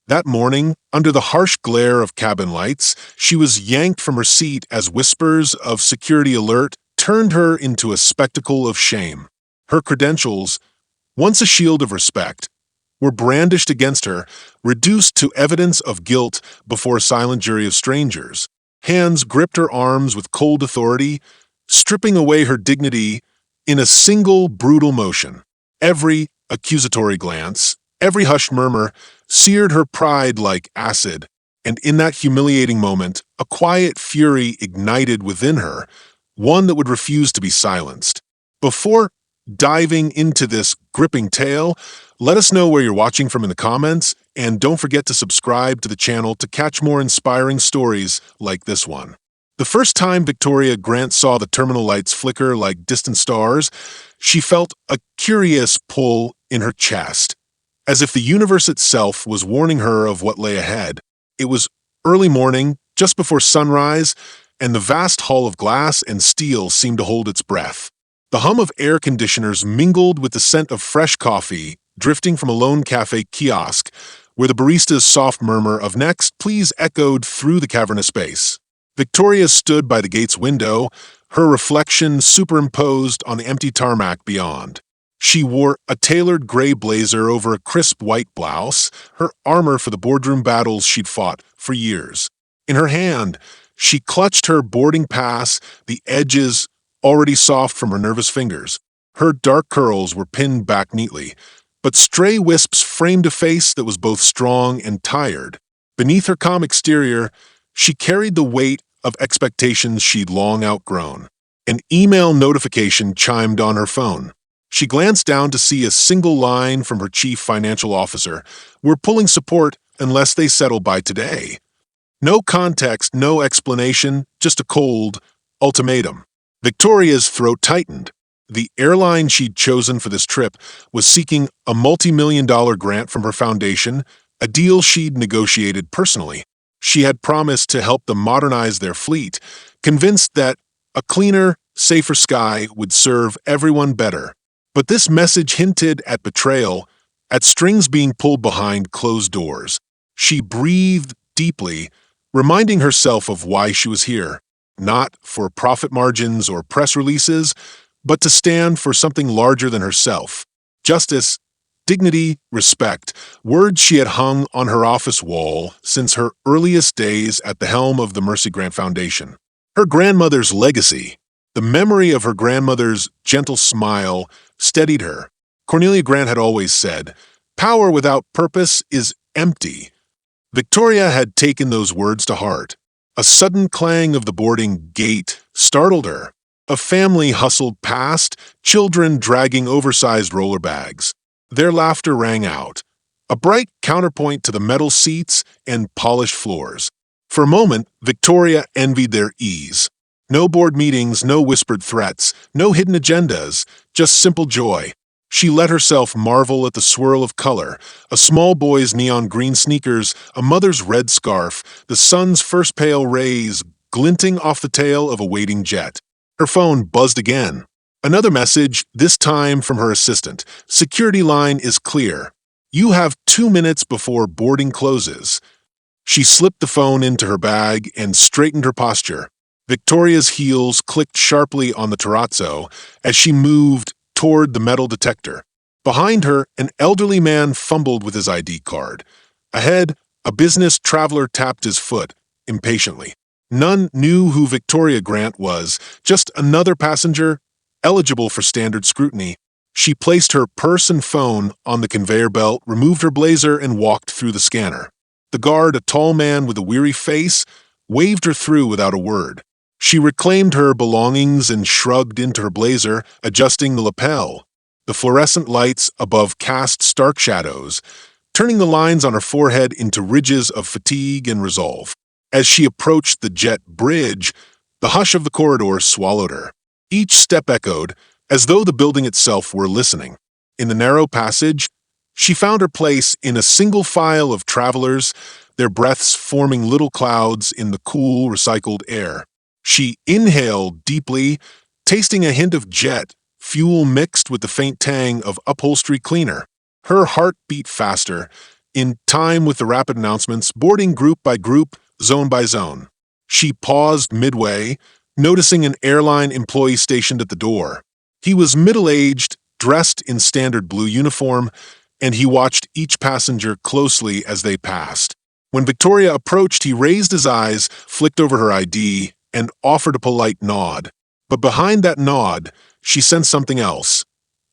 That morning, under the harsh glare of cabin lights, she was yanked from her seat as whispers of security alert turned her into a spectacle of shame. Her credentials, once a shield of respect, were brandished against her, reduced to evidence of guilt before a silent jury of strangers. Hands gripped her arms with cold authority, stripping away her dignity in a single brutal motion. Every accusatory glance, every hushed murmur, seared her pride like acid, and in that humiliating moment, a quiet fury ignited within her, one that would refuse to be silenced. Before diving into this gripping tale, let us know where you're watching from in the comments, and don't forget to subscribe to the channel to catch more inspiring stories like this one. The first time Victoria Grant saw the terminal lights flicker like distant stars, she felt a curious pull in her chest, as if the universe itself was warning her of what lay ahead. It was early morning, just before sunrise, and the vast hall of glass and steel seemed to hold its breath. The hum of air conditioners mingled with the scent of fresh coffee drifting from a lone cafe kiosk, where the barista's soft murmur of "Next, please" echoed through the cavernous space. Victoria stood by the gate's window, her reflection superimposed on the empty tarmac beyond. She wore a tailored gray blazer over a crisp white blouse, her armor for the boardroom battles she'd fought for years. In her hand, she clutched her boarding pass, the edges already soft from her nervous fingers. Her dark curls were pinned back neatly, but stray wisps framed a face that was both strong and tired. Beneath her calm exterior, she carried the weight of expectations she'd long outgrown. An email notification chimed on her phone. She glanced down to see a single line from her chief financial officer: "We're pulling support unless they settle by today." No context, no explanation, just a cold ultimatum. Victoria's throat tightened. The airline she'd chosen for this trip was seeking a multi-million-dollar grant from her foundation, a deal she'd negotiated personally. She had promised to help them modernize their fleet, convinced that a cleaner, safer sky would serve everyone better. But this message hinted at betrayal, at strings being pulled behind closed doors. She breathed deeply, reminding herself of why she was here. Not for profit margins or press releases, but to stand for something larger than herself. Justice, dignity, respect, words she had hung on her office wall since her earliest days at the helm of the Mercy Grant Foundation. Her grandmother's legacy, the memory of her grandmother's gentle smile, steadied her. Cornelia Grant had always said, "Power without purpose is empty." Victoria had taken those words to heart. A sudden clang of the boarding gate startled her. A family hustled past, children dragging oversized roller bags. Their laughter rang out, a bright counterpoint to the metal seats and polished floors. For a moment, Victoria envied their ease. No board meetings, no whispered threats, no hidden agendas, just simple joy. She let herself marvel at the swirl of color: a small boy's neon green sneakers, a mother's red scarf, the sun's first pale rays glinting off the tail of a waiting jet. Her phone buzzed again. Another message, this time from her assistant. "Security line is clear. You have 2 minutes before boarding closes." She slipped the phone into her bag and straightened her posture. Victoria's heels clicked sharply on the terrazzo as she moved toward the metal detector. Behind her, an elderly man fumbled with his ID card. Ahead, a business traveler tapped his foot impatiently. None knew who Victoria Grant was, just another passenger, eligible for standard scrutiny. She placed her purse and phone on the conveyor belt, removed her blazer, and walked through the scanner. The guard, a tall man with a weary face, waved her through without a word. She reclaimed her belongings and shrugged into her blazer, adjusting the lapel. The fluorescent lights above cast stark shadows, turning the lines on her forehead into ridges of fatigue and resolve. As she approached the jet bridge, the hush of the corridor swallowed her. Each step echoed, as though the building itself were listening. In the narrow passage, she found her place in a single file of travelers, their breaths forming little clouds in the cool, recycled air. She inhaled deeply, tasting a hint of jet fuel mixed with the faint tang of upholstery cleaner. Her heart beat faster, in time with the rapid announcements, boarding group by group, zone by zone. She paused midway, noticing an airline employee stationed at the door. He was middle-aged, dressed in standard blue uniform, and he watched each passenger closely as they passed. When Victoria approached, he raised his eyes, flicked over her ID, and offered a polite nod. But behind that nod, she sensed something else.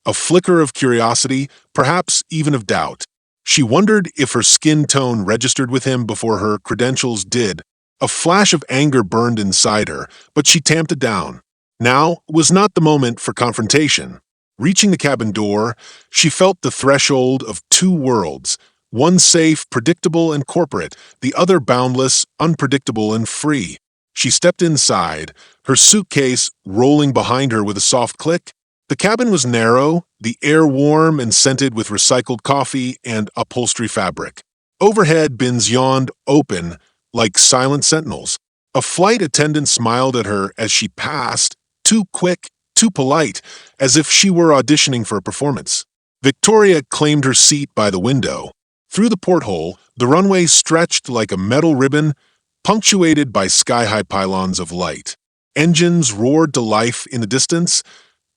A flicker of curiosity, perhaps even of doubt. She wondered if her skin tone registered with him before her credentials did. A flash of anger burned inside her, but she tamped it down. Now was not the moment for confrontation. Reaching the cabin door, she felt the threshold of two worlds, one safe, predictable, and corporate, the other boundless, unpredictable, and free. She stepped inside, her suitcase rolling behind her with a soft click. The cabin was narrow, the air warm and scented with recycled coffee and upholstery fabric. Overhead bins yawned open like silent sentinels. A flight attendant smiled at her as she passed, too quick, too polite, as if she were auditioning for a performance. Victoria claimed her seat by the window. Through the porthole, the runway stretched like a metal ribbon, punctuated by sky-high pylons of light. Engines roared to life in the distance,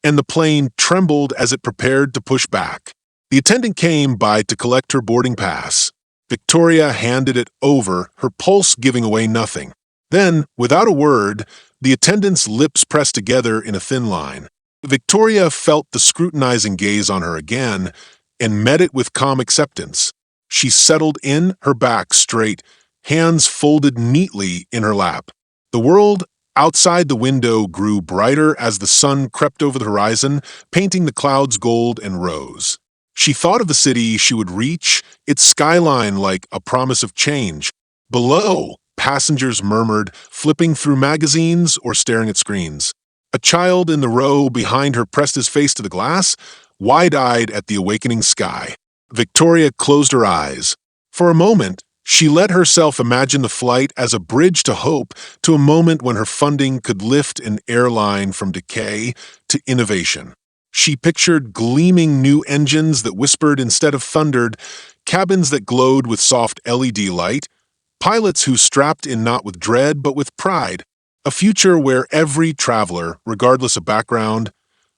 and the plane trembled as it prepared to push back. The attendant came by to collect her boarding pass. Victoria handed it over, her pulse giving away nothing. Then, without a word, the attendant's lips pressed together in a thin line. Victoria felt the scrutinizing gaze on her again and met it with calm acceptance. She settled in, her back straight, hands folded neatly in her lap. The world outside the window grew brighter as the sun crept over the horizon, painting the clouds gold and rose. She thought of the city she would reach, its skyline like a promise of change. Below, passengers murmured, flipping through magazines or staring at screens. A child in the row behind her pressed his face to the glass, wide-eyed at the awakening sky. Victoria closed her eyes. For a moment, she let herself imagine the flight as a bridge to hope, to a moment when her funding could lift an airline from decay to innovation. She pictured gleaming new engines that whispered instead of thundered, cabins that glowed with soft LED light, pilots who strapped in not with dread but with pride, a future where every traveler, regardless of background,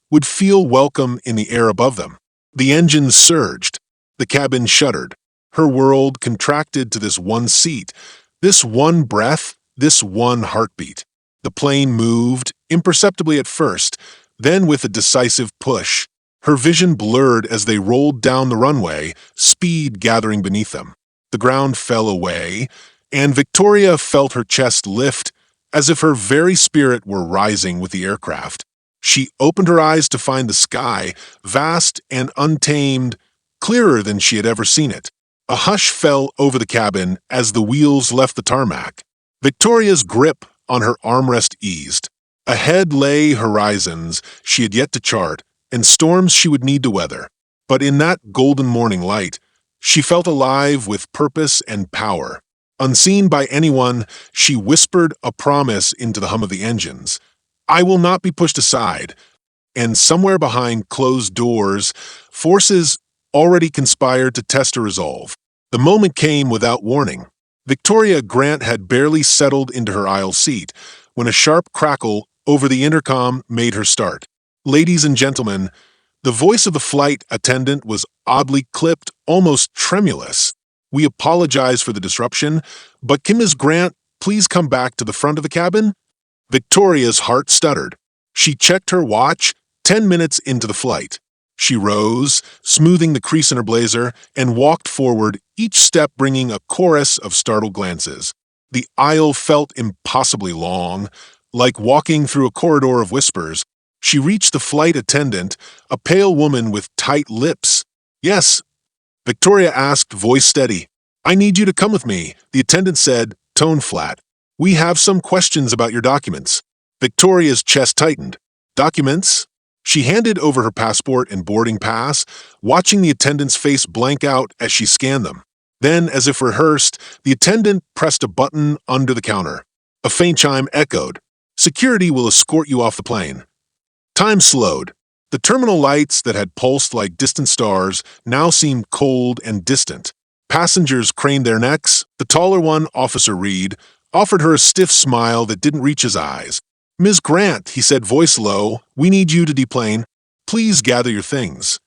would feel welcome in the air above them. The engines surged. The cabin shuddered. Her world contracted to this one seat, this one breath, this one heartbeat. The plane moved, imperceptibly at first, then with a decisive push. Her vision blurred as they rolled down the runway, speed gathering beneath them. The ground fell away, and Victoria felt her chest lift as if her very spirit were rising with the aircraft. She opened her eyes to find the sky, vast and untamed, clearer than she had ever seen it. A hush fell over the cabin as the wheels left the tarmac. Victoria's grip on her armrest eased. Ahead lay horizons she had yet to chart and storms she would need to weather. But in that golden morning light, she felt alive with purpose and power. Unseen by anyone, she whispered a promise into the hum of the engines. "I will not be pushed aside." And somewhere behind closed doors, forces already conspired to test her resolve. The moment came without warning. Victoria Grant had barely settled into her aisle seat when a sharp crackle over the intercom made her start. "Ladies and gentlemen," the voice of the flight attendant was oddly clipped, almost tremulous. "We apologize for the disruption, but can Ms. Grant please come back to the front of the cabin?" Victoria's heart stuttered. She checked her watch, 10 minutes into the flight. She rose, smoothing the crease in her blazer, and walked forward, each step bringing a chorus of startled glances. The aisle felt impossibly long, like walking through a corridor of whispers. She reached the flight attendant, a pale woman with tight lips. "Yes," Victoria asked, voice steady. "I need you to come with me," the attendant said, tone flat. "We have some questions about your documents." Victoria's chest tightened. "Documents?" She handed over her passport and boarding pass, watching the attendant's face blank out as she scanned them. Then, as if rehearsed, the attendant pressed a button under the counter. A faint chime echoed. "Security will escort you off the plane." Time slowed. The terminal lights that had pulsed like distant stars now seemed cold and distant. Passengers craned their necks. The taller one, Officer Reed, offered her a stiff smile that didn't reach his eyes. "Ms. Grant," he said, voice low, "we need you to deplane. Please gather your things."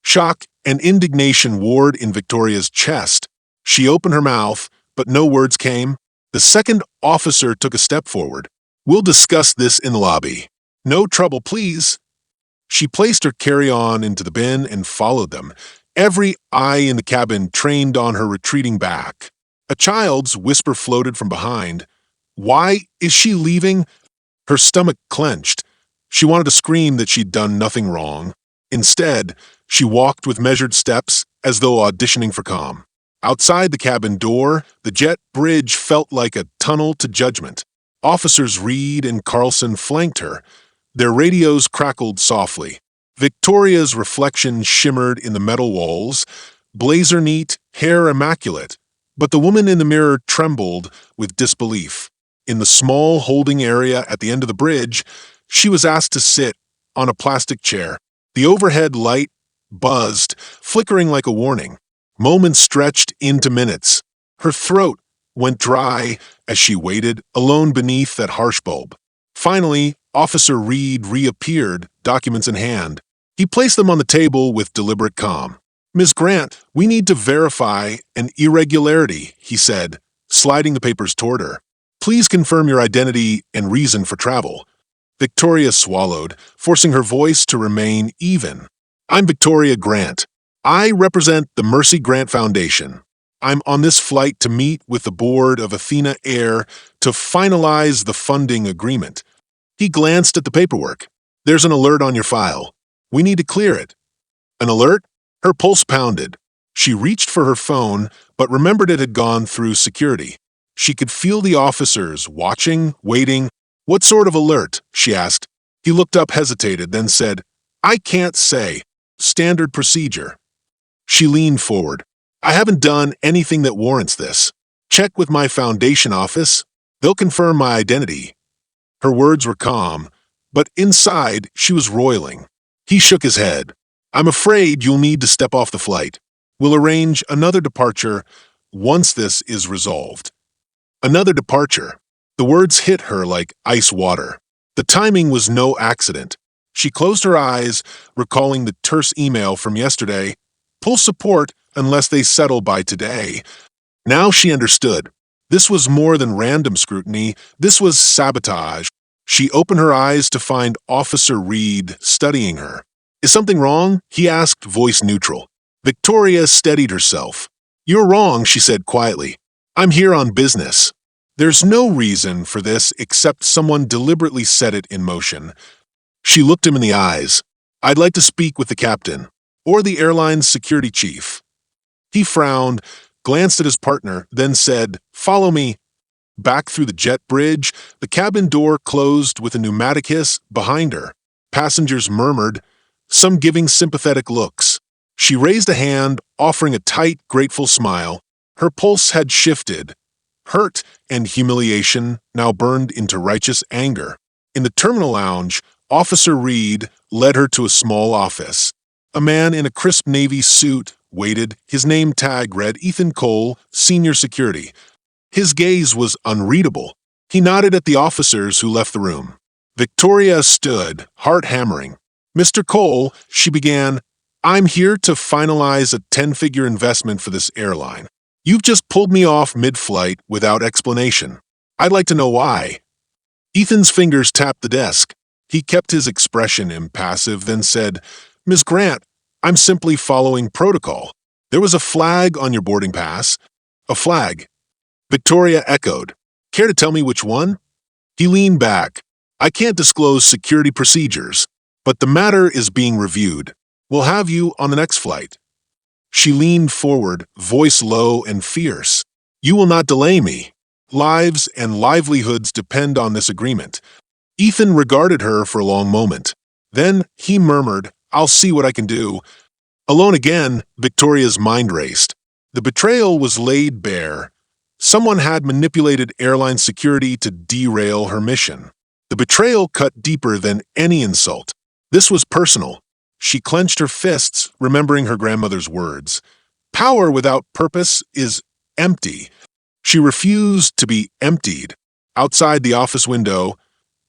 Shock and indignation warred in Victoria's chest. She opened her mouth, but no words came. The second officer took a step forward. "We'll discuss this in the lobby. No trouble, please." She placed her carry-on into the bin and followed them. Every eye in the cabin trained on her retreating back. A child's whisper floated from behind. "Why is she leaving?" Her stomach clenched. She wanted to scream that she'd done nothing wrong. Instead, she walked with measured steps, as though auditioning for calm. Outside the cabin door, the jet bridge felt like a tunnel to judgment. Officers Reed and Carlson flanked her. Their radios crackled softly. Victoria's reflection shimmered in the metal walls, blazer neat, hair immaculate. But the woman in the mirror trembled with disbelief. In the small holding area at the end of the bridge, she was asked to sit on a plastic chair. The overhead light buzzed, flickering like a warning. Moments stretched into minutes. Her throat went dry as she waited, alone beneath that harsh bulb. Finally, Officer Reed reappeared, documents in hand. He placed them on the table with deliberate calm. "Ms. Grant, we need to verify an irregularity," he said, sliding the papers toward her. "Please confirm your identity and reason for travel." Victoria swallowed, forcing her voice to remain even. "I'm Victoria Grant. I represent the Mercy Grant Foundation. I'm on this flight to meet with the board of Athena Air to finalize the funding agreement." He glanced at the paperwork. "There's an alert on your file. We need to clear it." An alert? Her pulse pounded. She reached for her phone, but remembered it had gone through security. She could feel the officers watching, waiting. "What sort of alert?" she asked. He looked up, hesitated, then said, "I can't say. Standard procedure." She leaned forward. "I haven't done anything that warrants this. Check with my foundation office. They'll confirm my identity." Her words were calm, but inside she was roiling. He shook his head. "I'm afraid you'll need to step off the flight. We'll arrange another departure once this is resolved." Another departure. The words hit her like ice water. The timing was no accident. She closed her eyes, recalling the terse email from yesterday. "Pull support unless they settle by today." Now she understood. This was more than random scrutiny. This was sabotage. She opened her eyes to find Officer Reed studying her. "Is something wrong?" he asked, voice neutral. Victoria steadied herself. "You're wrong," she said quietly. "I'm here on business." There's no reason for this except someone deliberately set it in motion. She looked him in the eyes. "I'd like to speak with the captain, or the airline's security chief." He frowned, glanced at his partner, then said, "Follow me." Back through the jet bridge, the cabin door closed with a pneumatic hiss behind her. Passengers murmured, some giving sympathetic looks. She raised a hand, offering a tight, grateful smile. Her pulse had shifted. Hurt and humiliation now burned into righteous anger. In the terminal lounge, Officer Reed led her to a small office. A man in a crisp navy suit waited. His name tag read Ethan Cole, Senior Security. His gaze was unreadable. He nodded at the officers who left the room. Victoria stood, heart hammering. "Mr. Cole," she began, "I'm here to finalize a 10-figure investment for this airline. You've just pulled me off mid-flight without explanation. I'd like to know why." Ethan's fingers tapped the desk. He kept his expression impassive, then said, "Ms. Grant, I'm simply following protocol. There was a flag on your boarding pass." "A flag?" Victoria echoed. "Care to tell me which one?" He leaned back. "I can't disclose security procedures, but the matter is being reviewed. We'll have you on the next flight." She leaned forward, voice low and fierce. "You will not delay me. Lives and livelihoods depend on this agreement." Ethan regarded her for a long moment. Then he murmured, "I'll see what I can do." Alone again, Victoria's mind raced. The betrayal was laid bare. Someone had manipulated airline security to derail her mission. The betrayal cut deeper than any insult. This was personal. She clenched her fists, remembering her grandmother's words. Power without purpose is empty. She refused to be emptied. Outside the office window,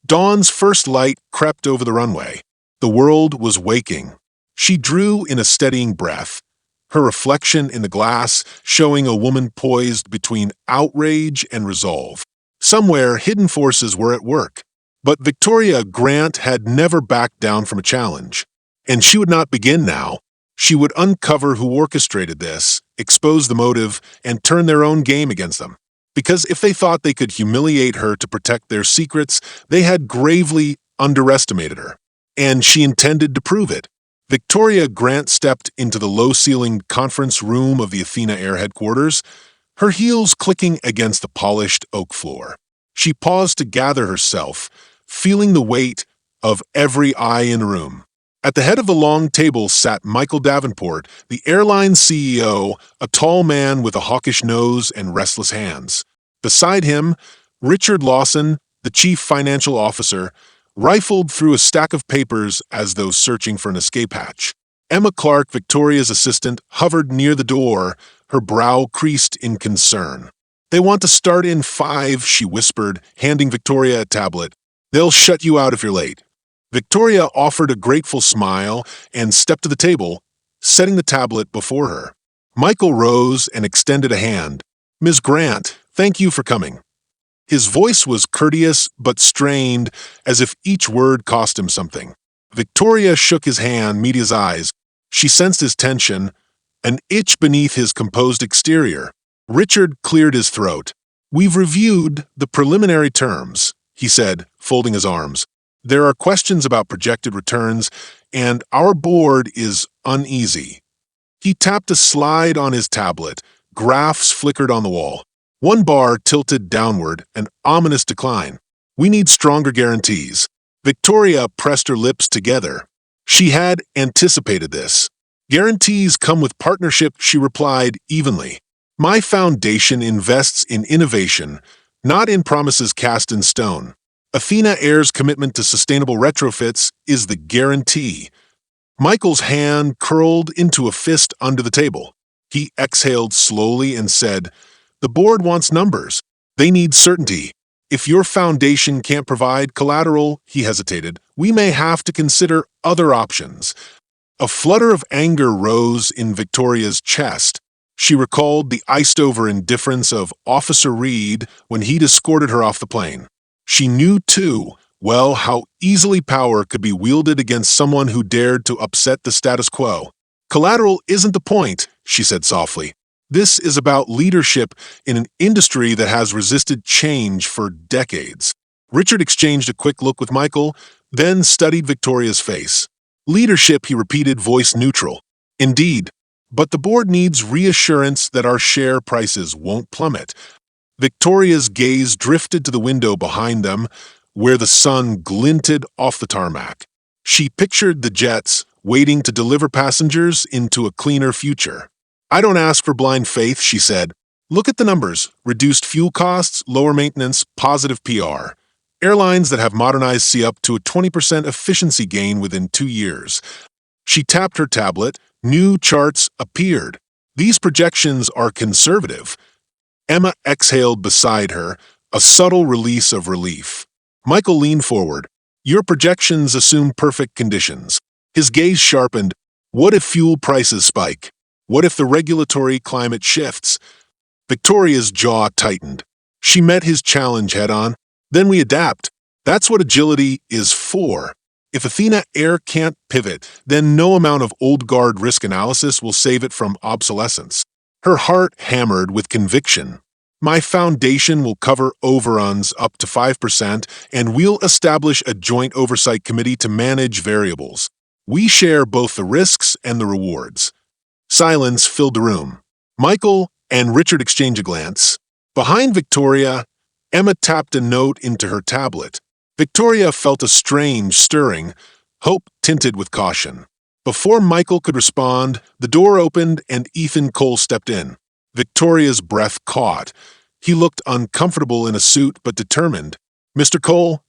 dawn's first light crept over the runway. The world was waking. She drew in a steadying breath, her reflection in the glass showing a woman poised between outrage and resolve. Somewhere, hidden forces were at work. But Victoria Grant had never backed down from a challenge. And she would not begin now. She would uncover who orchestrated this, expose the motive, and turn their own game against them. Because if they thought they could humiliate her to protect their secrets, they had gravely underestimated her. And she intended to prove it. Victoria Grant stepped into the low-ceilinged conference room of the Athena Air headquarters, her heels clicking against the polished oak floor. She paused to gather herself, feeling the weight of every eye in the room. At the head of the long table sat Michael Davenport, the airline CEO, a tall man with a hawkish nose and restless hands. Beside him, Richard Lawson, the chief financial officer, rifled through a stack of papers as though searching for an escape hatch. Emma Clark, Victoria's assistant, hovered near the door, her brow creased in concern. "They want to start in 5, she whispered, handing Victoria a tablet. "They'll shut you out if you're late." Victoria offered a grateful smile and stepped to the table, setting the tablet before her. Michael rose and extended a hand. "Ms. Grant, thank you for coming." His voice was courteous but strained, as if each word cost him something. Victoria shook his hand, meeting his eyes. She sensed his tension, an itch beneath his composed exterior. Richard cleared his throat. "We've reviewed the preliminary terms," he said, folding his arms. "There are questions about projected returns, and our board is uneasy." He tapped a slide on his tablet. Graphs flickered on the wall. One bar tilted downward, an ominous decline. "We need stronger guarantees." Victoria pressed her lips together. She had anticipated this. "Guarantees come with partnership," she replied evenly. "My foundation invests in innovation, not in promises cast in stone. Athena Air's commitment to sustainable retrofits is the guarantee." Michael's hand curled into a fist under the table. He exhaled slowly and said, "The board wants numbers. They need certainty. If your foundation can't provide collateral," he hesitated, "we may have to consider other options." A flutter of anger rose in Victoria's chest. She recalled the iced-over indifference of Officer Reed when he'd escorted her off the plane. She knew, too, well, how easily power could be wielded against someone who dared to upset the status quo. "Collateral isn't the point," she said softly. "This is about leadership in an industry that has resisted change for decades." Richard exchanged a quick look with Michael, then studied Victoria's face. "Leadership," he repeated, voice neutral. "Indeed, but the board needs reassurance that our share prices won't plummet." Victoria's gaze drifted to the window behind them, where the sun glinted off the tarmac. She pictured the jets waiting to deliver passengers into a cleaner future. "I don't ask for blind faith," she said. "Look at the numbers: reduced fuel costs, lower maintenance, positive PR. Airlines that have modernized see up to a 20% efficiency gain within 2 years. She tapped her tablet. New charts appeared. "These projections are conservative." Emma exhaled beside her, a subtle release of relief. Michael leaned forward. "Your projections assume perfect conditions." His gaze sharpened. "What if fuel prices spike? What if the regulatory climate shifts?" Victoria's jaw tightened. She met his challenge head-on. "Then we adapt. That's what agility is for. If Athena Air can't pivot, then no amount of old-guard risk analysis will save it from obsolescence." Her heart hammered with conviction. "My foundation will cover overruns up to 5%, and we'll establish a joint oversight committee to manage variables. We share both the risks and the rewards." Silence filled the room. Michael and Richard exchanged a glance. Behind Victoria, Emma tapped a note into her tablet. Victoria felt a strange stirring, hope tinted with caution. Before Michael could respond, the door opened and Ethan Cole stepped in. Victoria's breath caught. He looked uncomfortable in a suit but determined. "Mr. Cole?"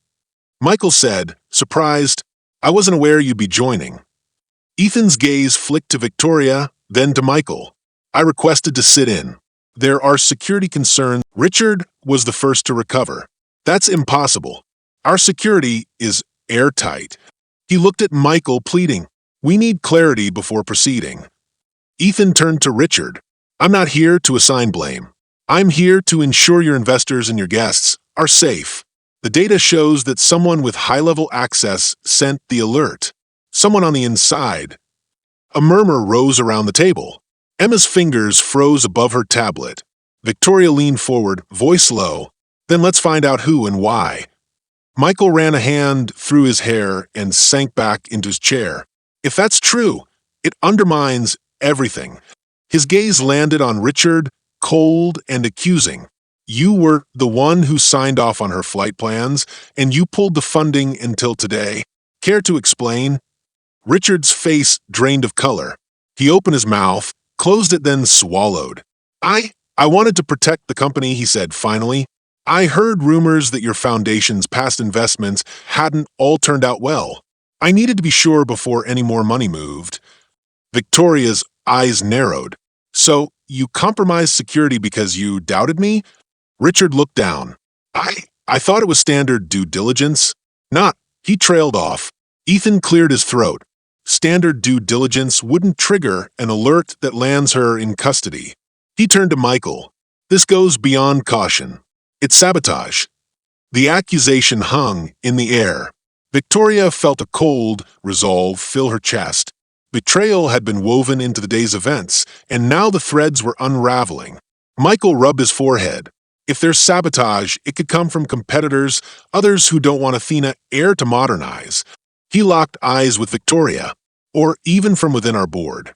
Michael said, surprised, "I wasn't aware you'd be joining." Ethan's gaze flicked to Victoria, then to Michael. I requested to sit in. There are security concerns. Richard was the first to recover. That's impossible. Our security is airtight. He looked at Michael, pleading, "We need clarity before proceeding." Ethan turned to Richard. "I'm not here to assign blame. I'm here to ensure your investors and your guests are safe. The data shows that someone with high-level access sent the alert. Someone on the inside." A murmur rose around the table. Emma's fingers froze above her tablet. Victoria leaned forward, voice low. "Then let's find out who and why." Michael ran a hand through his hair and sank back into his chair. "If that's true, it undermines everything." His gaze landed on Richard, cold and accusing. "You were the one who signed off on her flight plans, and you pulled the funding until today. Care to explain?" Richard's face drained of color. He opened his mouth, closed it, then swallowed. I wanted to protect the company," he said finally. "I heard rumors that your foundation's past investments hadn't all turned out well. I needed to be sure before any more money moved." Victoria's eyes narrowed. "So, you compromised security because you doubted me?" Richard looked down. I thought it was standard due diligence." "Not." He trailed off. Ethan cleared his throat. "Standard due diligence wouldn't trigger an alert that lands her in custody." He turned to Michael. "This goes beyond caution. It's sabotage." The accusation hung in the air. Victoria felt a cold resolve fill her chest. Betrayal had been woven into the day's events, and now the threads were unraveling. Michael rubbed his forehead. If there's sabotage, it could come from competitors, others who don't want Athena Air to modernize. He locked eyes with Victoria, or even from within our board.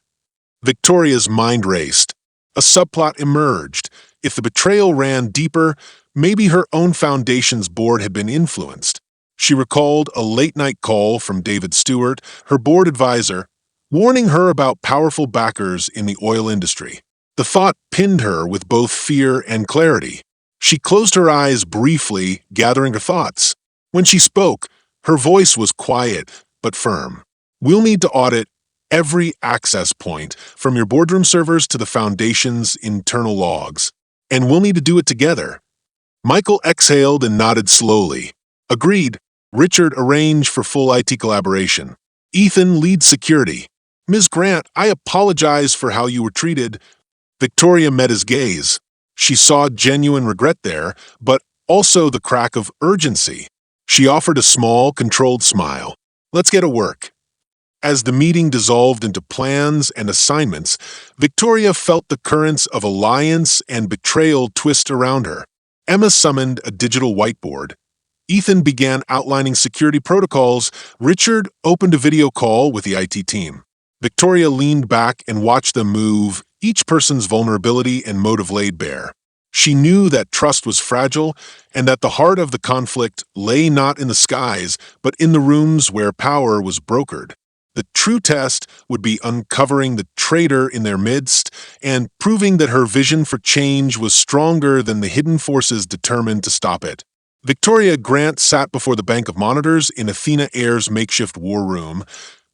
Victoria's mind raced. A subplot emerged. If the betrayal ran deeper, maybe her own foundation's board had been influenced. She recalled a late-night call from David Stewart, her board advisor, warning her about powerful backers in the oil industry. The thought pinned her with both fear and clarity. She closed her eyes briefly, gathering her thoughts. When she spoke, her voice was quiet but firm. "We'll need to audit every access point, from your boardroom servers to the foundation's internal logs. And we'll need to do it together." Michael exhaled and nodded slowly. "Agreed." Richard arranged for full IT collaboration. "Ethan leads security." "Ms. Grant, I apologize for how you were treated." Victoria met his gaze. She saw genuine regret there, but also the crack of urgency. She offered a small, controlled smile. "Let's get to work." As the meeting dissolved into plans and assignments, Victoria felt the currents of alliance and betrayal twist around her. Emma summoned a digital whiteboard. Ethan began outlining security protocols. Richard opened a video call with the IT team. Victoria leaned back and watched them move, each person's vulnerability and motive laid bare. She knew that trust was fragile and that the heart of the conflict lay not in the skies, but in the rooms where power was brokered. The true test would be uncovering the traitor in their midst and proving that her vision for change was stronger than the hidden forces determined to stop it. Victoria Grant sat before the bank of monitors in Athena Air's makeshift war room,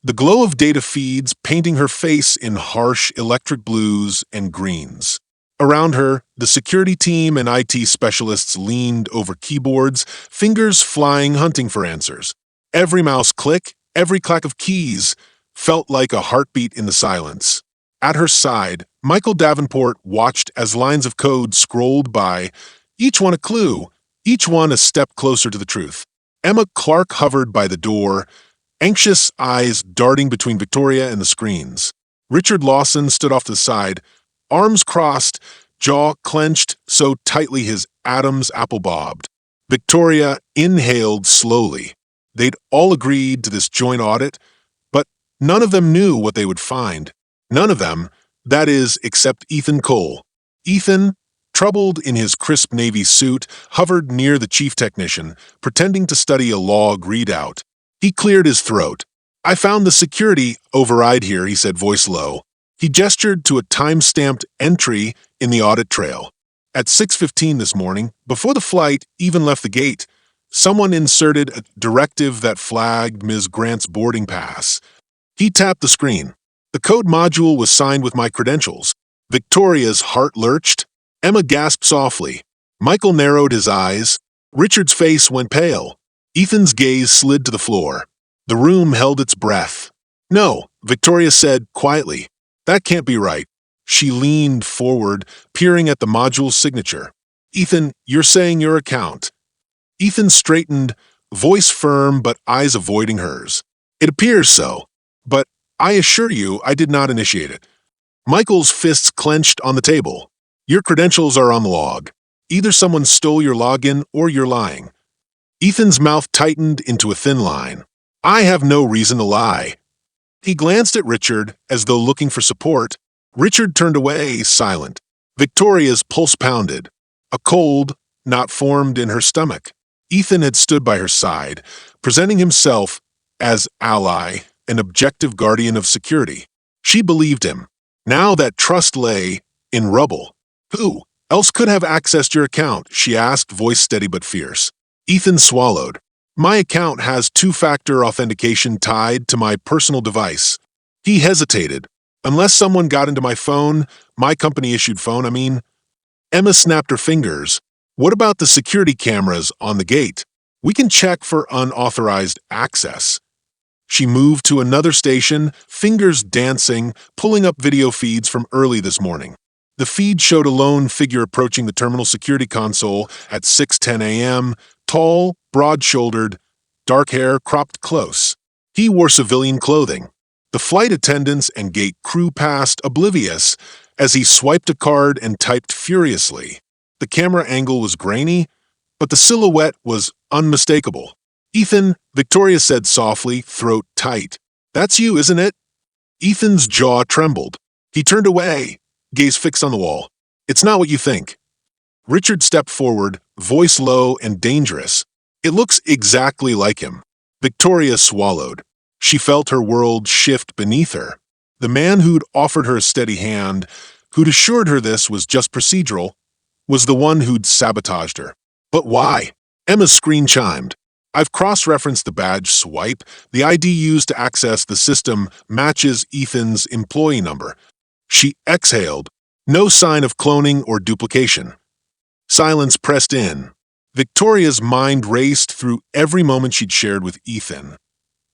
the glow of data feeds painting her face in harsh electric blues and greens. Around her, the security team and IT specialists leaned over keyboards, fingers flying hunting for answers. Every mouse click, every clack of keys felt like a heartbeat in the silence. At her side, Michael Davenport watched as lines of code scrolled by, each one a clue, each one a step closer to the truth. Emma Clark hovered by the door, anxious eyes darting between Victoria and the screens. Richard Lawson stood off to the side, arms crossed, jaw clenched so tightly his Adam's apple bobbed. Victoria inhaled slowly. They'd all agreed to this joint audit, but none of them knew what they would find. None of them, that is, except Ethan Cole. Ethan, troubled in his crisp Navy suit, hovered near the chief technician, pretending to study a log readout. He cleared his throat. "I found the security override here," he said, voice low. He gestured to a time-stamped entry in the audit trail. At 6:15 this morning, before the flight even left the gate, someone inserted a directive that flagged Ms. Grant's boarding pass. He tapped the screen. "The code module was signed with my credentials. Victoria's heart lurched. Emma gasped softly. Michael narrowed his eyes. Richard's face went pale. Ethan's gaze slid to the floor. The room held its breath. "No," Victoria said quietly. "That can't be right." She leaned forward, peering at the module's signature. "Ethan, you're saying your account." Ethan straightened, voice firm but eyes avoiding hers. "It appears so, but I assure you I did not initiate it." Michael's fists clenched on the table. "Your credentials are on the log. Either someone stole your login or you're lying." Ethan's mouth tightened into a thin line. "I have no reason to lie." He glanced at Richard as though looking for support. Richard turned away, silent. Victoria's pulse pounded. A cold, not formed in her stomach. Ethan had stood by her side, presenting himself as ally, an objective guardian of security. She believed him. Now that trust lay in rubble. "Who else could have accessed your account?" she asked, voice steady but fierce. Ethan swallowed. "My account has two-factor authentication tied to my personal device." He hesitated. "Unless someone got into my phone, my company-issued phone, I mean." Emma snapped her fingers. "What about the security cameras on the gate? We can check for unauthorized access." She moved to another station, fingers dancing, pulling up video feeds from early this morning. The feed showed a lone figure approaching the terminal security console at 6:10 a.m., tall, broad-shouldered, dark hair cropped close. He wore civilian clothing. The flight attendants and gate crew passed oblivious as he swiped a card and typed furiously. The camera angle was grainy, but the silhouette was unmistakable. "Ethan," Victoria said softly, throat tight. "That's you, isn't it?" Ethan's jaw trembled. He turned away, gaze fixed on the wall. "It's not what you think." Richard stepped forward, voice low and dangerous. "It looks exactly like him." Victoria swallowed. She felt her world shift beneath her. The man who'd offered her a steady hand, who'd assured her this was just procedural, was the one who'd sabotaged her. But why? Emma's screen chimed. "I've cross-referenced the badge swipe. The ID used to access the system matches Ethan's employee number." She exhaled. No sign of cloning or duplication. Silence pressed in. Victoria's mind raced through every moment she'd shared with Ethan.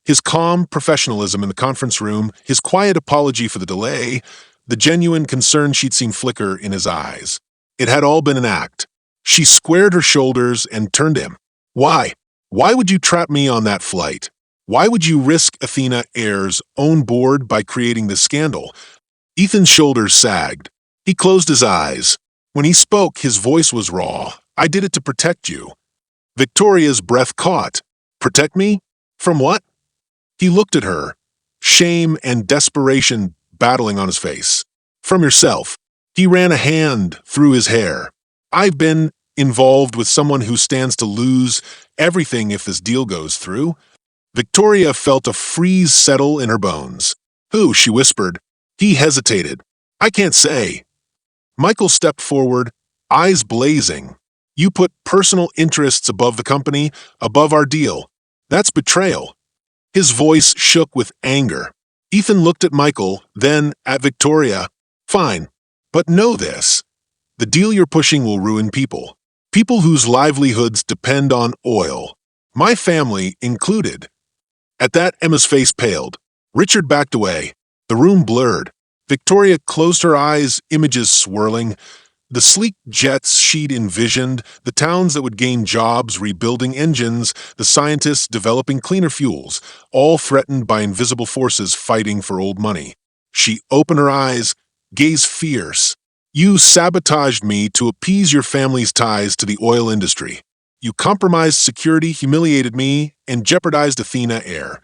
His calm professionalism in the conference room, his quiet apology for the delay, the genuine concern she'd seen flicker in his eyes. It had all been an act. She squared her shoulders and turned to him. "Why? Why would you trap me on that flight? Why would you risk Athena Air's own board by creating this scandal?" Ethan's shoulders sagged. He closed his eyes. When he spoke, his voice was raw. "I did it to protect you." Victoria's breath caught. "Protect me? From what?" He looked at her, shame and desperation battling on his face. "From yourself." He ran a hand through his hair. "I've been involved with someone who stands to lose everything if this deal goes through." Victoria felt a freeze settle in her bones. "Who?" she whispered. He hesitated. "I can't say." Michael stepped forward, eyes blazing. "You put personal interests above the company, above our deal. That's betrayal." His voice shook with anger. Ethan looked at Michael, then at Victoria. "Fine, but know this. The deal you're pushing will ruin people. People whose livelihoods depend on oil. My family included." At that, Emma's face paled. Richard backed away. The room blurred. Victoria closed her eyes, images swirling. The sleek jets she'd envisioned, the towns that would gain jobs rebuilding engines, the scientists developing cleaner fuels, all threatened by invisible forces fighting for old money. She opened her eyes, gaze fierce. "You sabotaged me to appease your family's ties to the oil industry. You compromised security, humiliated me, and jeopardized Athena Air."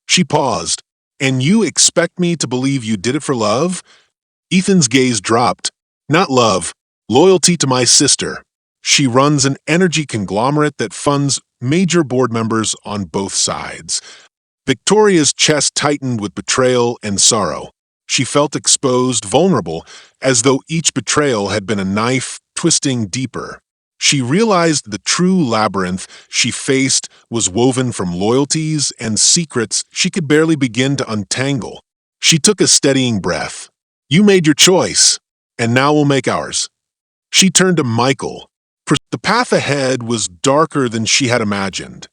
She paused. "And you expect me to believe you did it for love?" Ethan's gaze dropped. "Not love. Loyalty to my sister. She runs an energy conglomerate that funds major board members on both sides." Victoria's chest tightened with betrayal and sorrow. She felt exposed, vulnerable, as though each betrayal had been a knife twisting deeper. She realized the true labyrinth she faced was woven from loyalties and secrets she could barely begin to untangle. She took a steadying breath. "You made your choice. and now we'll make ours. She turned to Michael. The path ahead was darker than she had imagined,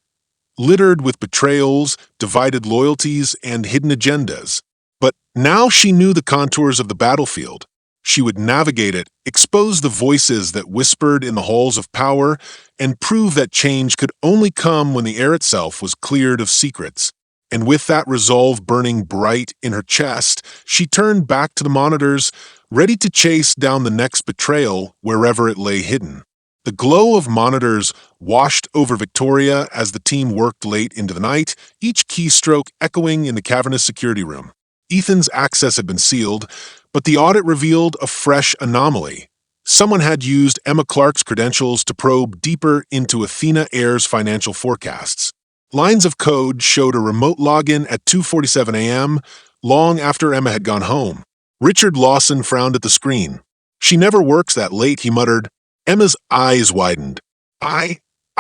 littered with betrayals, divided loyalties, and hidden agendas. But now she knew the contours of the battlefield. She would navigate it, expose the voices that whispered in the halls of power, and prove that change could only come when the air itself was cleared of secrets. And with that resolve burning bright in her chest, she turned back to the monitors, ready to chase down the next betrayal wherever it lay hidden. The glow of monitors washed over Victoria as the team worked late into the night, each keystroke echoing in the cavernous security room. Ethan's access had been sealed, but the audit revealed a fresh anomaly. Someone had used Emma Clark's credentials to probe deeper into Athena Air's financial forecasts. Lines of code showed a remote login at 2:47 a.m., long after Emma had gone home. Richard Lawson frowned at the screen. "She never works that late," he muttered. Emma's eyes widened. I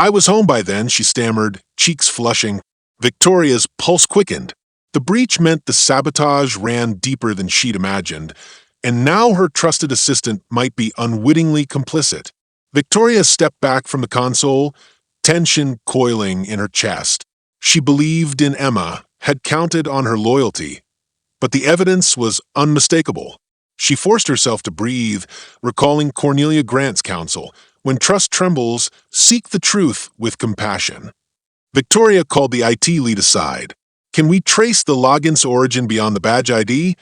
was home by then," she stammered, cheeks flushing. Victoria's pulse quickened. The breach meant the sabotage ran deeper than she'd imagined, and now her trusted assistant might be unwittingly complicit. Victoria stepped back from the console, tension coiling in her chest. She believed in Emma, had counted on her loyalty, but the evidence was unmistakable. She forced herself to breathe, recalling Cornelia Grant's counsel, "When trust trembles, seek the truth with compassion." Victoria called the IT lead aside. "Can we trace the login's origin beyond the badge ID?"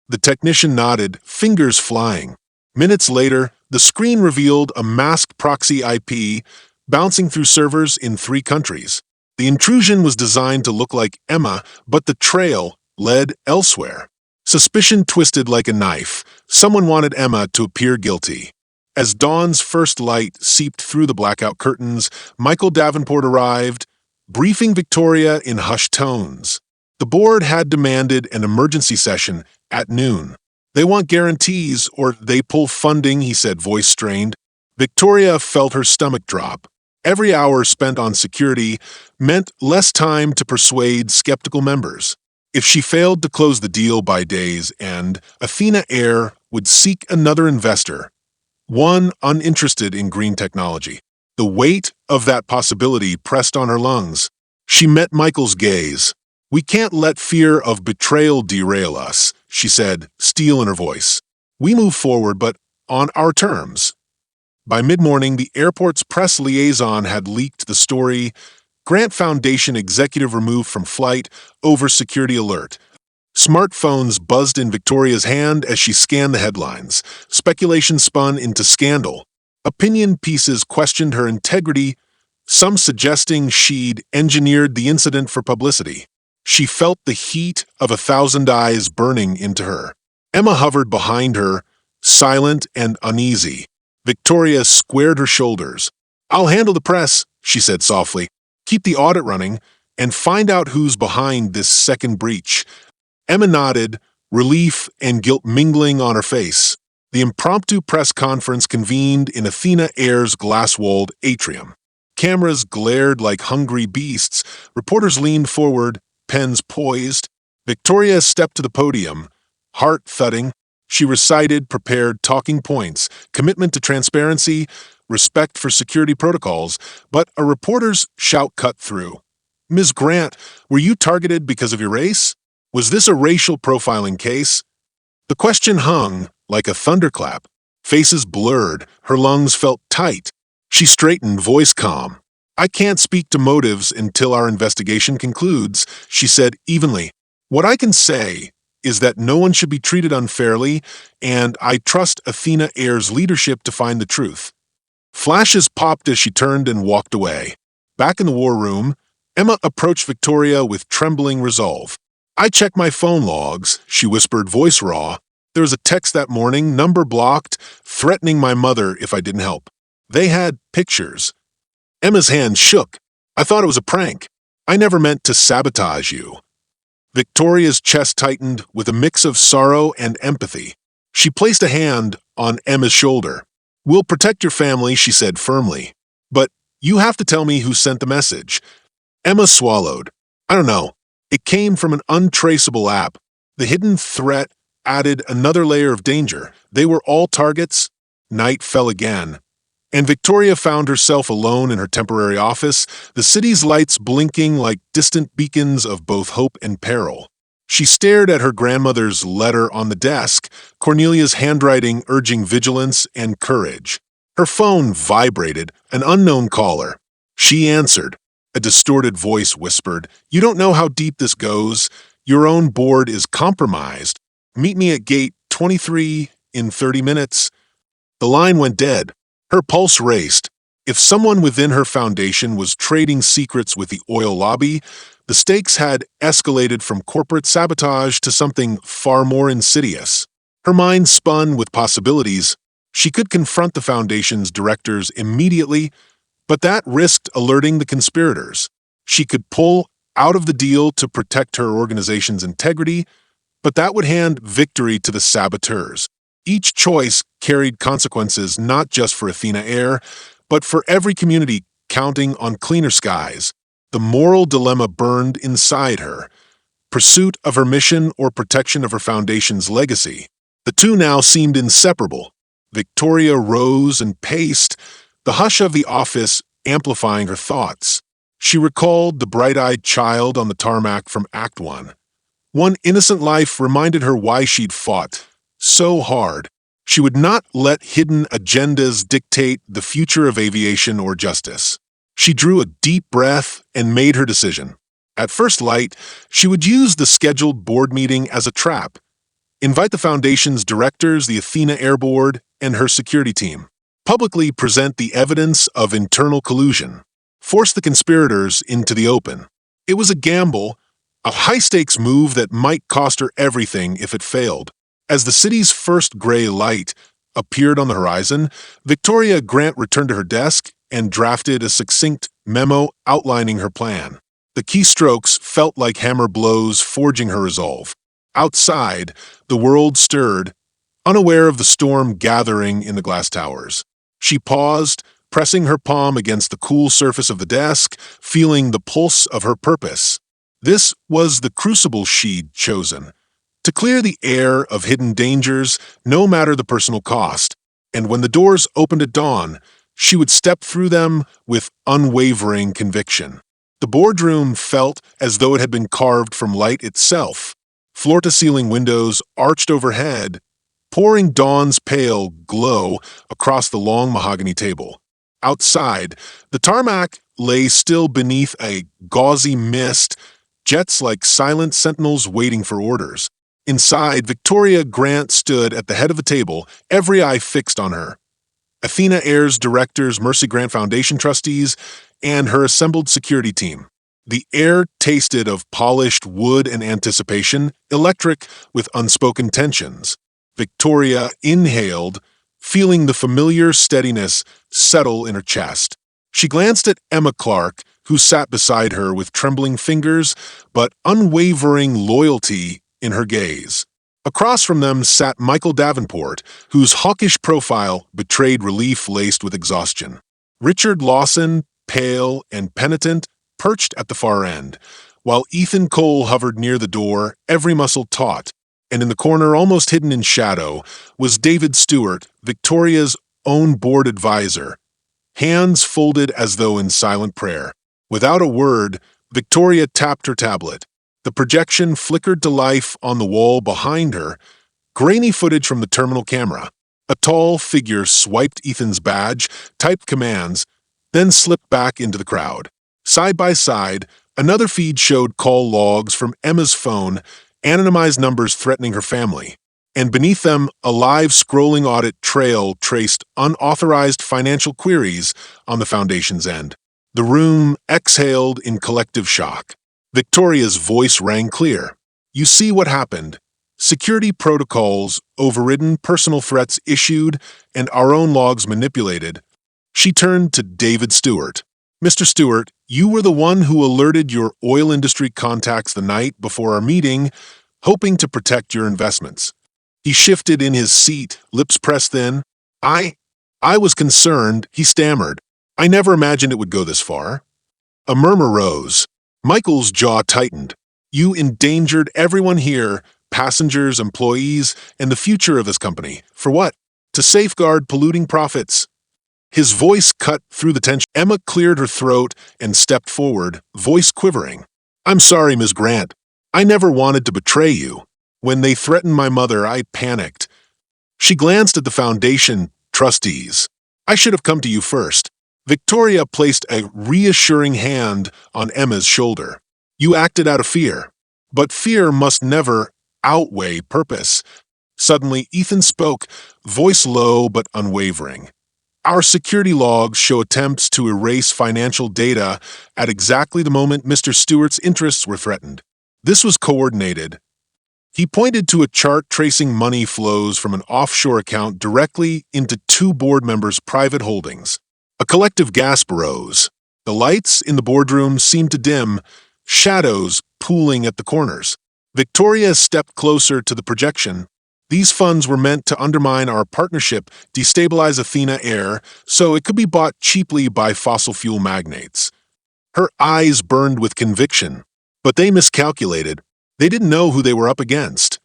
The technician nodded, fingers flying. Minutes later, the screen revealed a masked proxy IP bouncing through servers in 3 countries. The intrusion was designed to look like Emma, but the trail led elsewhere. Suspicion twisted like a knife. Someone wanted Emma to appear guilty. As dawn's first light seeped through the blackout curtains, Michael Davenport arrived, briefing Victoria in hushed tones. The board had demanded an emergency session at noon. "They want guarantees or they pull funding," he said, voice strained. Victoria felt her stomach drop. Every hour spent on security meant less time to persuade skeptical members. If she failed to close the deal by day's end, Athena Air would seek another investor, one uninterested in green technology. The weight of that possibility pressed on her lungs. She met Michael's gaze. "We can't let fear of betrayal derail us," she said, steel in her voice. "We move forward, but on our terms." By mid-morning, the airport's press liaison had leaked the story. Grant Foundation executive removed from flight over security alert. Smartphones buzzed in Victoria's hand as she scanned the headlines. Speculation spun into scandal. Opinion pieces questioned her integrity, some suggesting she'd engineered the incident for publicity. She felt the heat of 1,000 eyes burning into her. Emma hovered behind her, silent and uneasy. Victoria squared her shoulders. "I'll handle the press," she said softly. "Keep the audit running, and find out who's behind this second breach." Emma nodded, relief and guilt mingling on her face. The impromptu press conference convened in Athena Air's glass-walled atrium. Cameras glared like hungry beasts. Reporters leaned forward, pens poised. Victoria stepped to the podium, heart thudding. She recited prepared talking points, commitment to transparency, respect for security protocols, but a reporter's shout cut through. "Ms. Grant, were you targeted because of your race? Was this a racial profiling case?" The question hung like a thunderclap. Faces blurred, her lungs felt tight. She straightened, voice calm. "I can't speak to motives until our investigation concludes," she said evenly. "What I can say is that no one should be treated unfairly, and I trust Athena Air's leadership to find the truth." Flashes popped as she turned and walked away. Back in the war room, Emma approached Victoria with trembling resolve. "I checked my phone logs," she whispered, voice raw. "There was a text that morning, number blocked, threatening my mother if I didn't help. They had pictures." Emma's hand shook. "I thought it was a prank. I never meant to sabotage you." Victoria's chest tightened with a mix of sorrow and empathy. She placed a hand on Emma's shoulder. "We'll protect your family," she said firmly. "But you have to tell me who sent the message." Emma swallowed. "I don't know. It came from an untraceable app. The hidden threat added another layer of danger. They were all targets. Night fell again, and Victoria found herself alone in her temporary office, the city's lights blinking like distant beacons of both hope and peril. She stared at her grandmother's letter on the desk, Cornelia's handwriting urging vigilance and courage. Her phone vibrated, an unknown caller. She answered. A distorted voice whispered, "You don't know how deep this goes. Your own board is compromised. Meet me at gate 23 in 30 minutes." The line went dead. Her pulse raced. If someone within her foundation was trading secrets with the oil lobby, the stakes had escalated from corporate sabotage to something far more insidious. Her mind spun with possibilities. She could confront the foundation's directors immediately, but that risked alerting the conspirators. She could pull out of the deal to protect her organization's integrity, but that would hand victory to the saboteurs. Each choice carried consequences not just for Athena Air, but for every community counting on cleaner skies. The moral dilemma burned inside her: pursuit of her mission or protection of her foundation's legacy. The two now seemed inseparable. Victoria rose and paced, the hush of the office amplifying her thoughts. She recalled the bright-eyed child on the tarmac from Act 1. One innocent life reminded her why she'd fought so hard. She would not let hidden agendas dictate the future of aviation or justice. She drew a deep breath and made her decision. At first light, she would use the scheduled board meeting as a trap. Invite the foundation's directors, the Athena Air Board, and her security team. Publicly present the evidence of internal collusion. Force the conspirators into the open. It was a gamble, a high-stakes move that might cost her everything if it failed. As the city's first gray light appeared on the horizon, Victoria Grant returned to her desk and drafted a succinct memo outlining her plan. The keystrokes felt like hammer blows forging her resolve. Outside, the world stirred, unaware of the storm gathering in the glass towers. She paused, pressing her palm against the cool surface of the desk, feeling the pulse of her purpose. This was the crucible she'd chosen. To clear the air of hidden dangers, no matter the personal cost. And when the doors opened at dawn, she would step through them with unwavering conviction. The boardroom felt as though it had been carved from light itself. Floor-to-ceiling windows arched overhead, pouring dawn's pale glow across the long mahogany table. Outside, the tarmac lay still beneath a gauzy mist, jets like silent sentinels waiting for orders. Inside, Victoria Grant stood at the head of the table, every eye fixed on her. Athena Air's directors, Mercy Grant Foundation trustees, and her assembled security team. The air tasted of polished wood and anticipation, electric with unspoken tensions. Victoria inhaled, feeling the familiar steadiness settle in her chest. She glanced at Emma Clark, who sat beside her with trembling fingers but unwavering loyalty in her gaze. Across from them sat Michael Davenport, whose hawkish profile betrayed relief laced with exhaustion. Richard Lawson, pale and penitent, perched at the far end, while Ethan Cole hovered near the door, every muscle taut, and in the corner, almost hidden in shadow, was David Stewart, Victoria's own board advisor, hands folded as though in silent prayer. Without a word, Victoria tapped her tablet. The projection flickered to life on the wall behind her, grainy footage from the terminal camera. A tall figure swiped Ethan's badge, typed commands, then slipped back into the crowd. Side by side, another feed showed call logs from Emma's phone, anonymized numbers threatening her family. And beneath them, a live scrolling audit trail traced unauthorized financial queries on the foundation's end. The room exhaled in collective shock. Victoria's voice rang clear. "You see what happened. Security protocols overridden, personal threats issued, and our own logs manipulated." She turned to David Stewart. "Mr. Stewart, you were the one who alerted your oil industry contacts the night before our meeting, hoping to protect your investments." He shifted in his seat, lips pressed thin. I was concerned," he stammered. "I never imagined it would go this far." A murmur rose. Michael's jaw tightened. "You endangered everyone here, passengers, employees, and the future of his company. For what? To safeguard polluting profits. His voice cut through the tension. Emma cleared her throat and stepped forward, voice quivering. I'm sorry, Ms. Grant. I never wanted to betray you. When they threatened my mother, I panicked. She glanced at the foundation trustees. I should have come to you first. Victoria placed a reassuring hand on Emma's shoulder. You acted out of fear. But fear must never outweigh purpose. Suddenly, Ethan spoke, voice low but unwavering. Our security logs show attempts to erase financial data at exactly the moment Mr. Stewart's interests were threatened. This was coordinated. He pointed to a chart tracing money flows from an offshore account directly into two board members' private holdings. A collective gasp rose. The lights in the boardroom seemed to dim, shadows pooling at the corners. Victoria stepped closer to the projection. These funds were meant to undermine our partnership, destabilize Athena Air, so it could be bought cheaply by fossil fuel magnates. Her eyes burned with conviction, but they miscalculated. They didn't know who they were up against.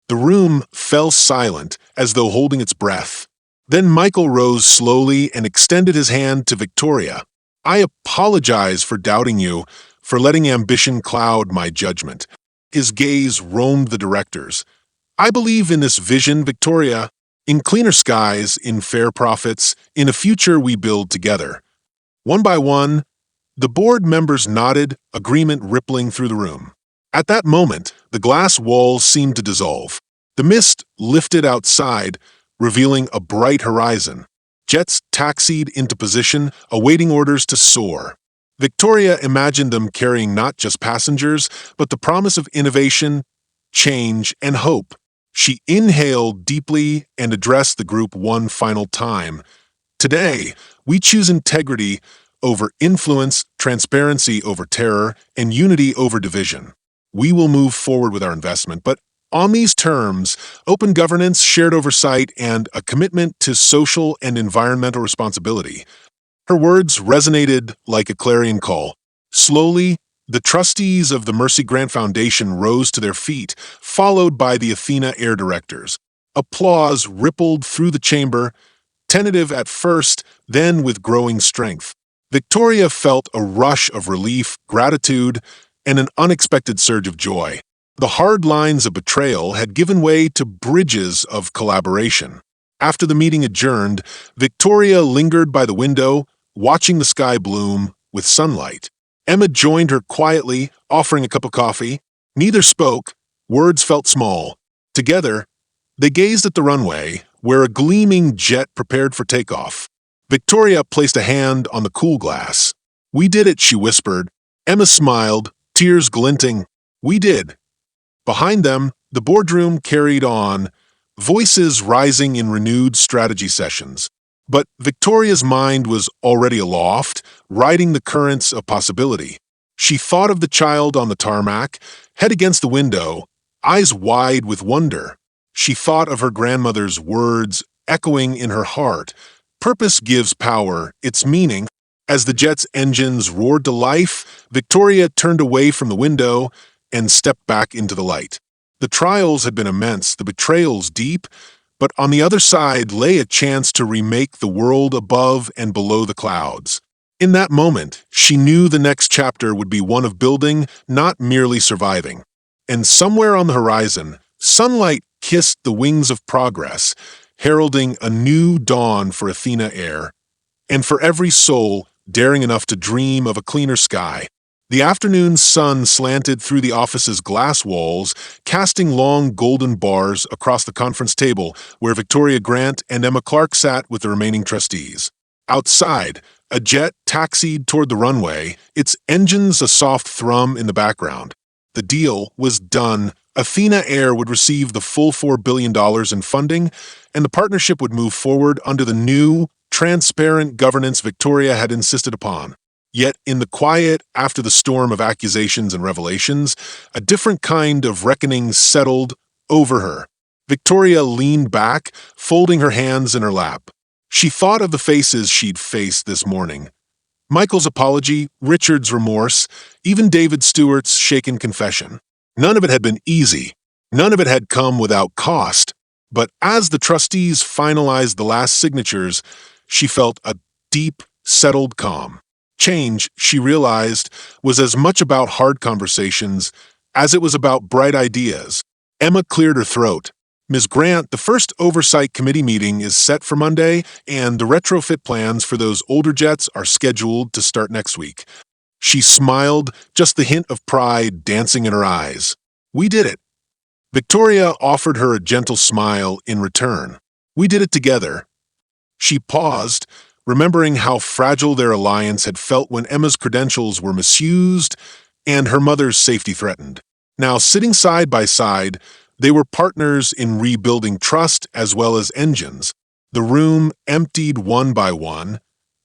The room fell silent, as though holding its breath. Then Michael rose slowly and extended his hand to Victoria. I apologize for doubting you, for letting ambition cloud my judgment. His gaze roamed the directors. I believe in this vision, Victoria, in cleaner skies, in fair profits, in a future we build together. One by one, the board members nodded, agreement rippling through the room. At that moment, the glass walls seemed to dissolve. The mist lifted outside, revealing a bright horizon. Jets taxied into position, awaiting orders to soar. Victoria imagined them carrying not just passengers, but the promise of innovation, change, and hope. She inhaled deeply and addressed the group one final time. Today, we choose integrity over influence, transparency over terror, and unity over division. We will move forward with our investment, but on these terms, open governance, shared oversight, and a commitment to social and environmental responsibility. Her words resonated like a clarion call. Slowly, the trustees of the Mercy Grant Foundation rose to their feet, followed by the Athena Air directors. Applause rippled through the chamber, tentative at first, then with growing strength. Victoria felt a rush of relief, gratitude, and an unexpected surge of joy. The hard lines of betrayal had given way to bridges of collaboration. After the meeting adjourned, Victoria lingered by the window, watching the sky bloom with sunlight. Emma joined her quietly, offering a cup of coffee. Neither spoke. Words felt small. Together, they gazed at the runway, where a gleaming jet prepared for takeoff. Victoria placed a hand on the cool glass. We did it, she whispered. Emma smiled, tears glinting. We did. Behind them, the boardroom carried on, voices rising in renewed strategy sessions. But Victoria's mind was already aloft, riding the currents of possibility. She thought of the child on the tarmac, head against the window, eyes wide with wonder. She thought of her grandmother's words echoing in her heart. Purpose gives power, its meaning. As the jet's engines roared to life, Victoria turned away from the window and stepped back into the light. The trials had been immense, the betrayals deep, but on the other side lay a chance to remake the world above and below the clouds. In that moment, she knew the next chapter would be one of building, not merely surviving. And somewhere on the horizon, sunlight kissed the wings of progress, heralding a new dawn for Athena Air, and for every soul daring enough to dream of a cleaner sky. The afternoon sun slanted through the office's glass walls, casting long golden bars across the conference table where Victoria Grant and Emma Clark sat with the remaining trustees. Outside, a jet taxied toward the runway, its engines a soft thrum in the background. The deal was done. Athena Air would receive the full $4 billion in funding, and the partnership would move forward under the new, transparent governance Victoria had insisted upon. Yet, in the quiet after the storm of accusations and revelations, a different kind of reckoning settled over her. Victoria leaned back, folding her hands in her lap. She thought of the faces she'd faced this morning. Michael's apology, Richard's remorse, even David Stewart's shaken confession. None of it had been easy. None of it had come without cost, but as the trustees finalized the last signatures, she felt a deep, settled calm. Change, she realized, was as much about hard conversations as it was about bright ideas. Emma cleared her throat. Ms. Grant, the first oversight committee meeting is set for Monday, and the retrofit plans for those older jets are scheduled to start next week. She smiled, just the hint of pride dancing in her eyes. We did it. Victoria offered her a gentle smile in return. We did it together. She paused, remembering how fragile their alliance had felt when Emma's credentials were misused and her mother's safety threatened. Now, sitting side by side, they were partners in rebuilding trust as well as engines. The room emptied one by one,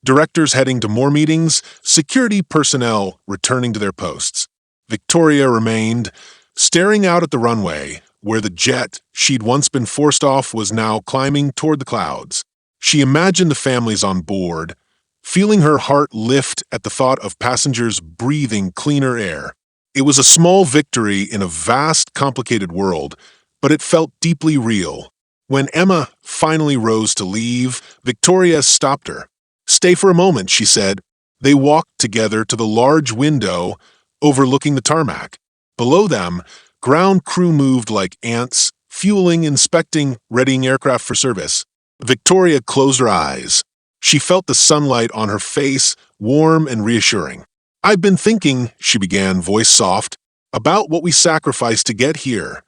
directors heading to more meetings, security personnel returning to their posts. Victoria remained, staring out at the runway, where the jet she'd once been forced off was now climbing toward the clouds. She imagined the families on board, feeling her heart lift at the thought of passengers breathing cleaner air. It was a small victory in a vast, complicated world, but it felt deeply real. When Emma finally rose to leave, Victoria stopped her. "Stay for a moment," she said. They walked together to the large window overlooking the tarmac. Below them, ground crew moved like ants, fueling, inspecting, readying aircraft for service. Victoria closed her eyes. She felt the sunlight on her face, warm and reassuring. "I've been thinking," she began, voice soft, "about what we sacrificed to get here."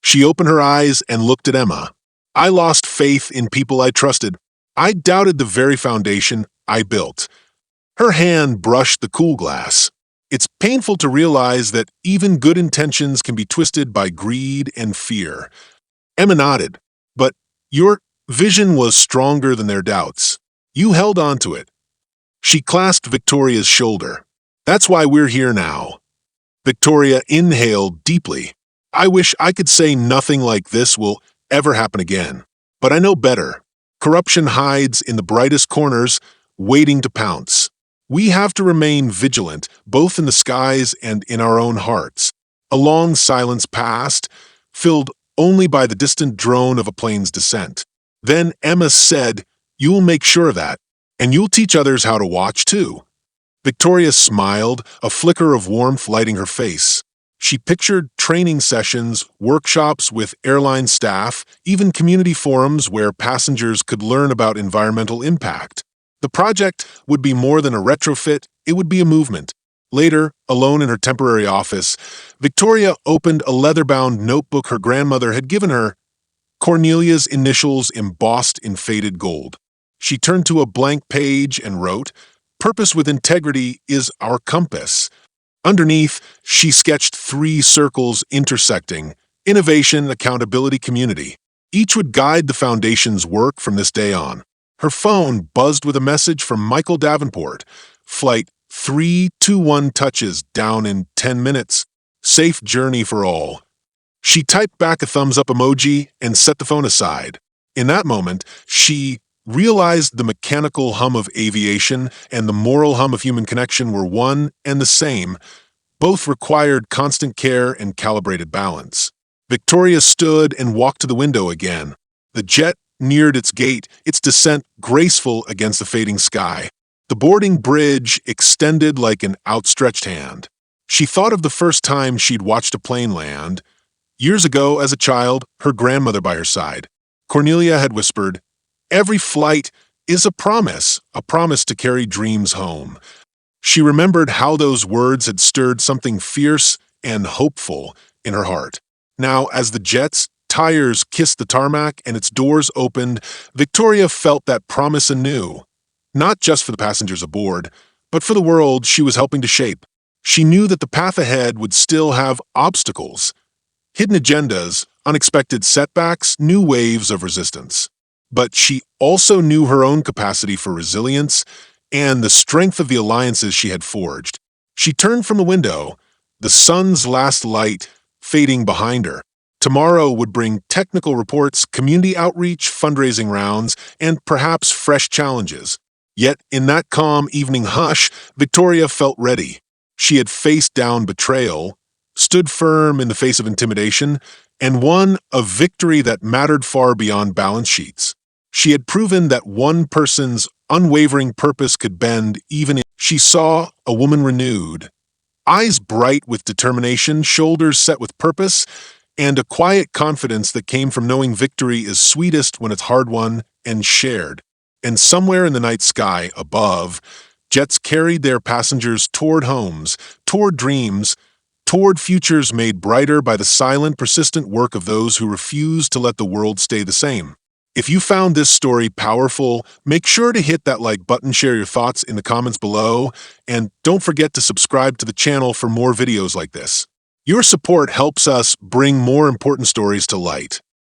She opened her eyes and looked at Emma. "I lost faith in people I trusted. I doubted the very foundation I built." Her hand brushed the cool glass. "It's painful to realize that even good intentions can be twisted by greed and fear." Emma nodded. "But your vision was stronger than their doubts. You held on to it." She clasped Victoria's shoulder. "That's why we're here now." Victoria inhaled deeply. "I wish I could say nothing like this will ever happen again. But I know better. Corruption hides in the brightest corners, waiting to pounce. We have to remain vigilant, both in the skies and in our own hearts." A long silence passed, filled only by the distant drone of a plane's descent. Then Emma said, "You'll make sure of that, and you'll teach others how to watch, too." Victoria smiled, a flicker of warmth lighting her face. She pictured training sessions, workshops with airline staff, even community forums where passengers could learn about environmental impact. The project would be more than a retrofit, it would be a movement. Later, alone in her temporary office, Victoria opened a leather-bound notebook her grandmother had given her, Cornelia's initials embossed in faded gold. She turned to a blank page and wrote, "Purpose with integrity is our compass." Underneath, she sketched 3 circles intersecting: innovation, accountability, community. Each would guide the foundation's work from this day on. Her phone buzzed with a message from Michael Davenport. "Flight 321 touches down in 10 minutes. Safe journey for all." She typed back a thumbs-up emoji and set the phone aside. In that moment, she realized the mechanical hum of aviation and the moral hum of human connection were one and the same. Both required constant care and calibrated balance. Victoria stood and walked to the window again. The jet neared its gate, its descent graceful against the fading sky. The boarding bridge extended like an outstretched hand. She thought of the first time she'd watched a plane land. Years ago, as a child, her grandmother by her side. Cornelia had whispered, "Every flight is a promise to carry dreams home." She remembered how those words had stirred something fierce and hopeful in her heart. Now, as the jet's tires kissed the tarmac and its doors opened, Victoria felt that promise anew. Not just for the passengers aboard, but for the world she was helping to shape. She knew that the path ahead would still have obstacles, hidden agendas, unexpected setbacks, new waves of resistance. But she also knew her own capacity for resilience and the strength of the alliances she had forged. She turned from the window, the sun's last light fading behind her. Tomorrow would bring technical reports, community outreach, fundraising rounds, and perhaps fresh challenges. Yet, in that calm evening hush, Victoria felt ready. She had faced down betrayal, stood firm in the face of intimidation, and won a victory that mattered far beyond balance sheets. She had proven that one person's unwavering purpose could bend even if she saw a woman renewed, eyes bright with determination, shoulders set with purpose, and a quiet confidence that came from knowing victory is sweetest when it's hard won and shared. And somewhere in the night sky above, jets carried their passengers toward homes, toward dreams, toward futures made brighter by the silent, persistent work of those who refuse to let the world stay the same. If you found this story powerful, make sure to hit that like button, share your thoughts in the comments below, and don't forget to subscribe to the channel for more videos like this. Your support helps us bring more important stories to light.